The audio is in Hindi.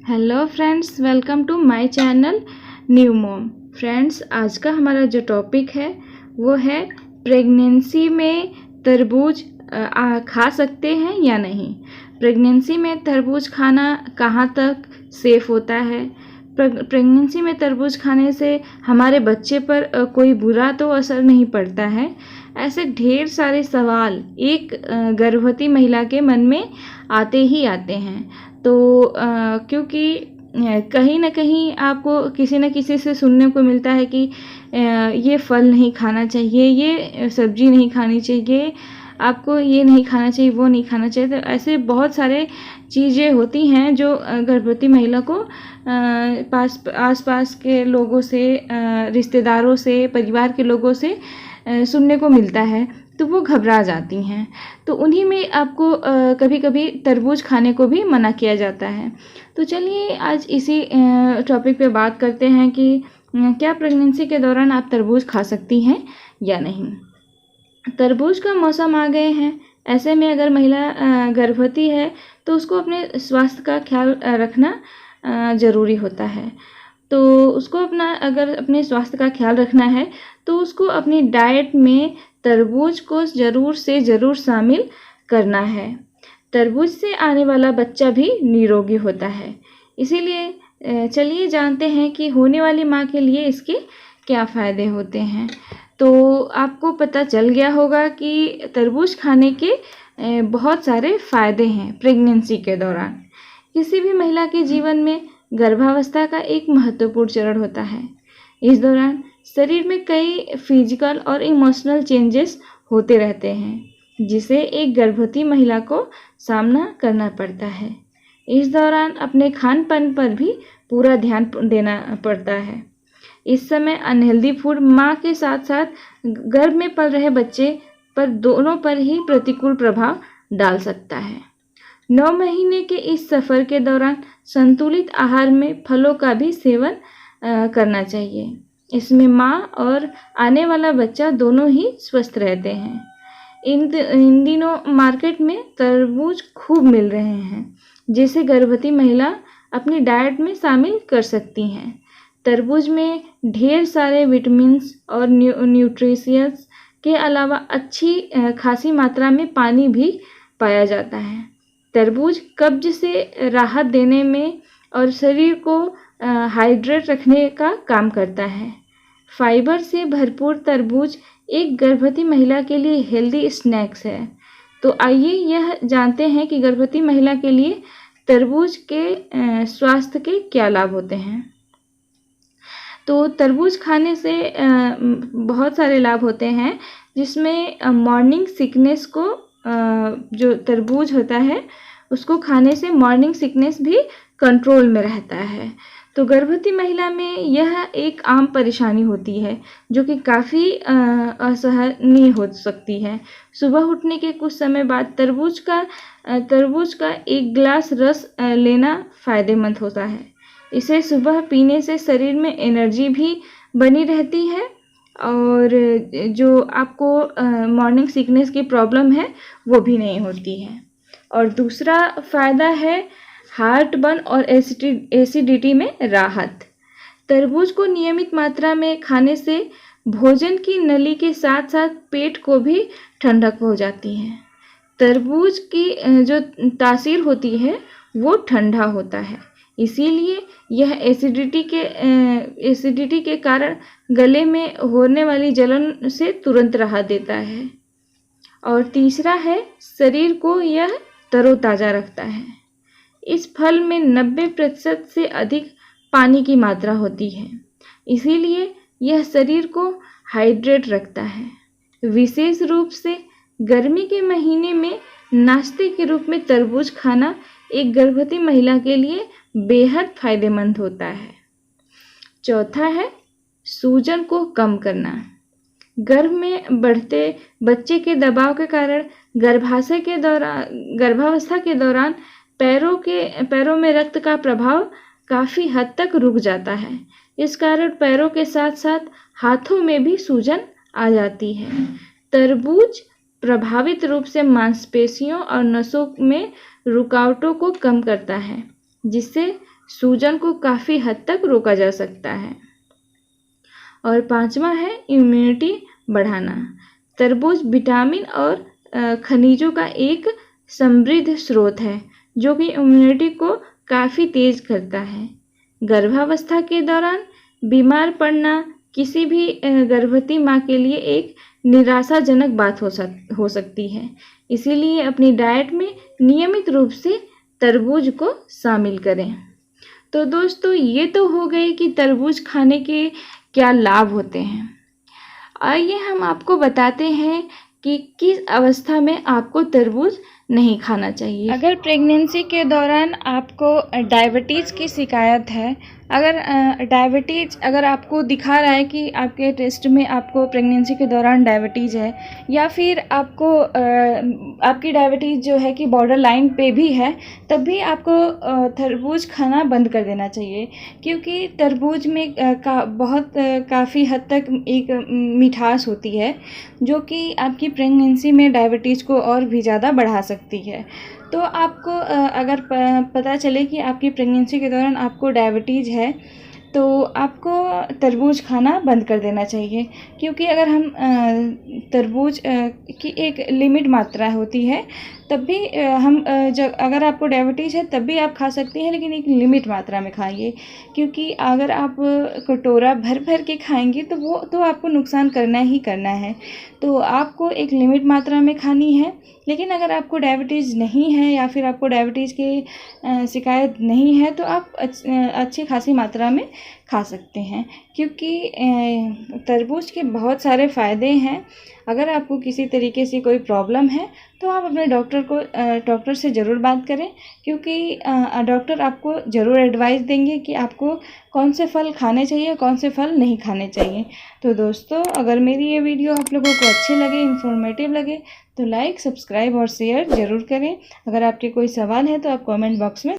Hello friends, welcome to my channel new mom. Friends, आज का हमारा जो टॉपिक है वो है प्रेगनेंसी में तरबूज खा सकते हैं या नहीं। प्रेगनेंसी में तरबूज खाना कहाँ तक सेफ़ होता है। प्रेगनेंसी में तरबूज खाने से हमारे बच्चे पर कोई बुरा तो असर नहीं पड़ता है। ऐसे ढेर सारे सवाल एक गर्भवती महिला के मन में आते ही आते हैं। तो क्योंकि कहीं ना कहीं आपको किसी न किसी से सुनने को मिलता है कि ये फल नहीं खाना चाहिए, ये सब्जी नहीं खानी चाहिए, आपको ये नहीं खाना चाहिए, वो नहीं खाना चाहिए। तो ऐसे बहुत सारे चीज़ें होती हैं जो गर्भवती महिला को आसपास के लोगों से, रिश्तेदारों से, परिवार के लोगों से सुनने को मिलता है, तो वो घबरा जाती हैं। तो उन्हीं में आपको कभी कभी तरबूज खाने को भी मना किया जाता है। तो चलिए आज इसी टॉपिक पे बात करते हैं कि क्या प्रेगनेंसी के दौरान आप तरबूज खा सकती हैं या नहीं। तरबूज का मौसम आ गए हैं, ऐसे में अगर महिला गर्भवती है तो उसको अपने स्वास्थ्य का ख्याल रखना ज़रूरी होता है। तो उसको अगर अपने स्वास्थ्य का ख्याल रखना है तो उसको अपनी डाइट में तरबूज को ज़रूर से ज़रूर शामिल करना है। तरबूज से आने वाला बच्चा भी निरोगी होता है। इसीलिए चलिए जानते हैं कि होने वाली माँ के लिए इसके क्या फ़ायदे होते हैं। तो आपको पता चल गया होगा कि तरबूज खाने के बहुत सारे फ़ायदे हैं प्रेगनेंसी के दौरान। किसी भी महिला के जीवन में गर्भावस्था का एक महत्वपूर्ण चरण होता है। इस दौरान शरीर में कई फिजिकल और इमोशनल चेंजेस होते रहते हैं, जिसे एक गर्भवती महिला को सामना करना पड़ता है। इस दौरान अपने खान पान पर भी पूरा ध्यान देना पड़ता है। इस समय अनहेल्दी फूड माँ के साथ साथ गर्भ में पल रहे बच्चे पर दोनों पर ही प्रतिकूल प्रभाव डाल सकता है। 9 महीने के इस सफ़र के दौरान संतुलित आहार में फलों का भी सेवन करना चाहिए। इसमें माँ और आने वाला बच्चा दोनों ही स्वस्थ रहते हैं। इन दिनों मार्केट में तरबूज खूब मिल रहे हैं, जिसे गर्भवती महिला अपनी डाइट में शामिल कर सकती हैं। तरबूज में ढेर सारे विटामिन्स और न्यूट्रिशंस के अलावा अच्छी खासी मात्रा में पानी भी पाया जाता है। तरबूज कब्ज से राहत देने में और शरीर को हाइड्रेट रखने का काम करता है। फाइबर से भरपूर तरबूज एक गर्भवती महिला के लिए हेल्दी स्नैक्स है। तो आइए यह जानते हैं कि गर्भवती महिला के लिए तरबूज के स्वास्थ्य के क्या लाभ होते हैं। तो तरबूज खाने से बहुत सारे लाभ होते हैं, जिसमें मॉर्निंग सिकनेस को, जो तरबूज होता है उसको खाने से मॉर्निंग सिकनेस भी कंट्रोल में रहता है। तो गर्भवती महिला में यह एक आम परेशानी होती है जो कि काफ़ी असहनीय हो सकती है। सुबह उठने के कुछ समय बाद तरबूज का एक गिलास रस लेना फ़ायदेमंद होता है। इसे सुबह पीने से शरीर में एनर्जी भी बनी रहती है और जो आपको मॉर्निंग सिकनेस की प्रॉब्लम है वो भी नहीं होती है। और दूसरा फ़ायदा है हार्ट बर्न और एसिडिटी में राहत। तरबूज को नियमित मात्रा में खाने से भोजन की नली के साथ साथ पेट को भी ठंडक हो जाती है। तरबूज की जो तासीर होती है वो ठंडा होता है, इसीलिए यह एसिडिटी के कारण गले में होने वाली जलन से तुरंत राहत देता है। और तीसरा है शरीर को यह तरोताज़ा रखता है। इस फल में 90% से अधिक पानी की मात्रा होती है, इसीलिए यह शरीर को हाइड्रेट रखता है। विशेष रूप से गर्मी के महीने में नाश्ते के रूप में तरबूज खाना एक गर्भवती महिला के लिए बेहद फायदेमंद होता है। चौथा है सूजन को कम करना। गर्भ में बढ़ते बच्चे के दबाव के कारण गर्भावस्था के दौरान पैरों में रक्त का प्रभाव काफ़ी हद तक रुक जाता है। इस कारण पैरों के साथ साथ हाथों में भी सूजन आ जाती है। तरबूज प्रभावित रूप से मांसपेशियों और नसों में रुकावटों को कम करता है। जिससे सूजन को काफ़ी हद तक रोका जा सकता है। और 5वां है इम्यूनिटी बढ़ाना। तरबूज विटामिन और खनिजों का एक समृद्ध स्रोत है जो कि इम्यूनिटी को काफ़ी तेज करता है। गर्भावस्था के दौरान बीमार पड़ना किसी भी गर्भवती माँ के लिए एक निराशाजनक बात हो सकती है। इसीलिए अपनी डाइट में नियमित रूप से तरबूज को शामिल करें। तो दोस्तों, ये तो हो गए कि तरबूज खाने के क्या लाभ होते हैं। आइए हम आपको बताते हैं कि किस अवस्था में आपको तरबूज नहीं खाना चाहिए। अगर प्रेगनेंसी के दौरान आपको डायबिटीज़ की शिकायत है, अगर आपको दिखा रहा है कि आपके टेस्ट में आपको प्रेगनेंसी के दौरान डायबिटीज़ है, या फिर आपकी डायबिटीज़ जो है कि बॉर्डर लाइन पे भी है, तब भी आपको तरबूज खाना बंद कर देना चाहिए, क्योंकि तरबूज में काफ़ी हद तक एक मिठास होती है जो कि आपकी प्रेगनेंसी में डायबिटीज़ को और भी ज़्यादा बढ़ा सकती है। तो आपको अगर पता चले कि आपकी प्रेगनेंसी के दौरान आपको डायबिटीज़ है, तो आपको तरबूज खाना बंद कर देना चाहिए, क्योंकि अगर हम तरबूज की एक लिमिट मात्रा होती है, तब भी अगर आपको डायबिटीज़ है तब भी आप खा सकती हैं, लेकिन एक लिमिट मात्रा में खाइए, क्योंकि अगर आप कटोरा भर भर के खाएंगे तो वो तो आपको नुकसान करना ही करना है। तो आपको एक लिमिट मात्रा में खानी है। लेकिन अगर आपको डायबिटीज़ नहीं है या फिर आपको डायबिटीज़ की शिकायत नहीं है, तो आप अच्छी खासी मात्रा में खा सकते हैं, क्योंकि तरबूज के बहुत सारे फ़ायदे हैं। अगर आपको किसी तरीके से कोई प्रॉब्लम है तो आप अपने डॉक्टर से ज़रूर बात करें, क्योंकि डॉक्टर आपको ज़रूर एडवाइस देंगे कि आपको कौन से फल खाने चाहिए, कौन से फल नहीं खाने चाहिए। तो दोस्तों, अगर मेरी ये वीडियो आप लोगों को अच्छी लगे, इन्फॉर्मेटिव लगे, तो लाइक, सब्सक्राइब और शेयर ज़रूर करें। अगर आपके कोई सवाल है तो आप कमेंट बॉक्स में